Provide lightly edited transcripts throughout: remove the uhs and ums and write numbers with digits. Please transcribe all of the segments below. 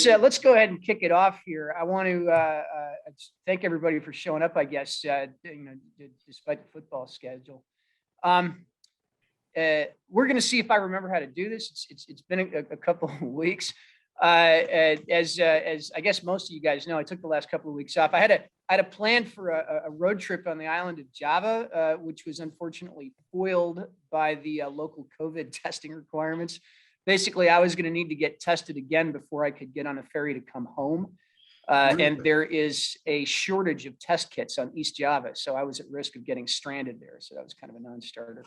let's go ahead and kick it off here. I want to thank everybody for showing up. I guess despite the football schedule, we're going to see if I remember how to do this. It's been a couple of weeks. As I guess most of you guys know, I took the last couple of weeks off. I had a plan for a road trip on the island of Java, which was unfortunately foiled by the local COVID testing requirements. Basically, I was going to need to get tested again before I could get on a ferry to come home. And there is a shortage of test kits on East Java. So I was at risk of getting stranded there. So that was kind of a non-starter.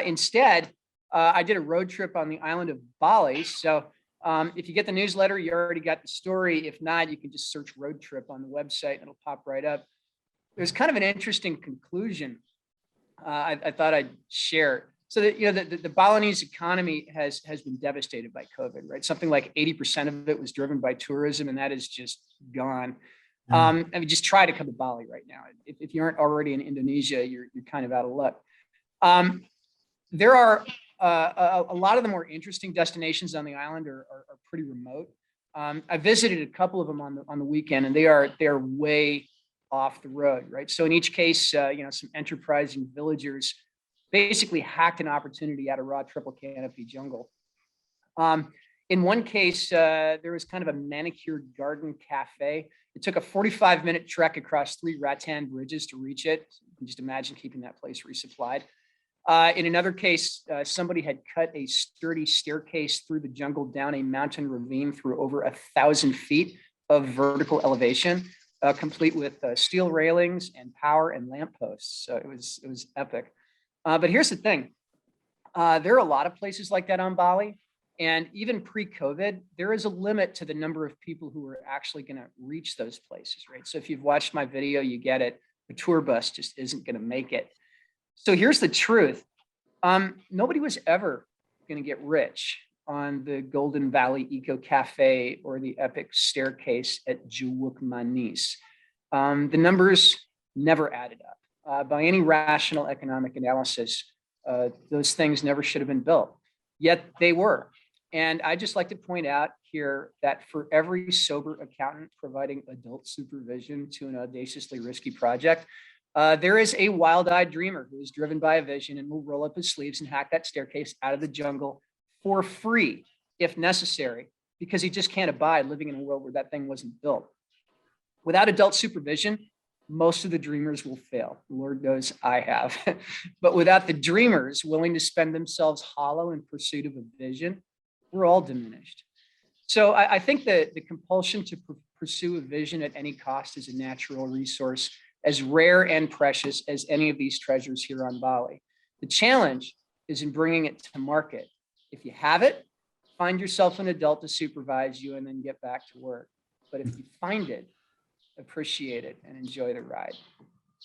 Instead, I did a road trip on the island of Bali. So if you get the newsletter, you already got the story. If not, you can just search road trip on the website and it'll pop right up. There's kind of an interesting conclusion I thought I'd share. So that, the Balinese economy has been devastated by COVID, right? Something like 80% of it was driven by tourism, and that is just gone. I mean, just try to come to Bali right now. If you aren't already in Indonesia, you're kind of out of luck. There are a lot of the more interesting destinations on the island are pretty remote. I visited a couple of them on the weekend, and they are way off the road, right? So in each case, some enterprising villagers basically hacked an opportunity out of raw triple canopy jungle. In one case, there was kind of a manicured garden cafe. It took a 45-minute trek across 3 rattan bridges to reach it. You can just imagine keeping that place resupplied. In another case, somebody had cut a sturdy staircase through the jungle down a mountain ravine through over 1,000 feet of vertical elevation, complete with steel railings and power and lampposts. So it was epic. But here's the thing. There are a lot of places like that on Bali. And even pre-COVID, there is a limit to the number of people who are actually going to reach those places, right? So if you've watched my video, you get it. The tour bus just isn't going to make it. So here's the truth. Nobody was ever going to get rich on the Golden Valley Eco Cafe or the epic staircase at Juluk Manis. The numbers never added up. By any rational economic analysis, those things never should have been built, yet they were. And I just like to point out here that for every sober accountant providing adult supervision to an audaciously risky project, there is a wild-eyed dreamer who is driven by a vision and will roll up his sleeves and hack that staircase out of the jungle for free, if necessary, because he just can't abide living in a world where that thing wasn't built. Without adult supervision, most of the dreamers will fail. Lord knows I have. But without the dreamers willing to spend themselves hollow in pursuit of a vision, we're all diminished. So I think that the compulsion to pursue a vision at any cost is a natural resource, as rare and precious as any of these treasures here on Bali. The challenge is in bringing it to market. If you have it, find yourself an adult to supervise you and then get back to work. But if you find it, appreciate it and enjoy the ride.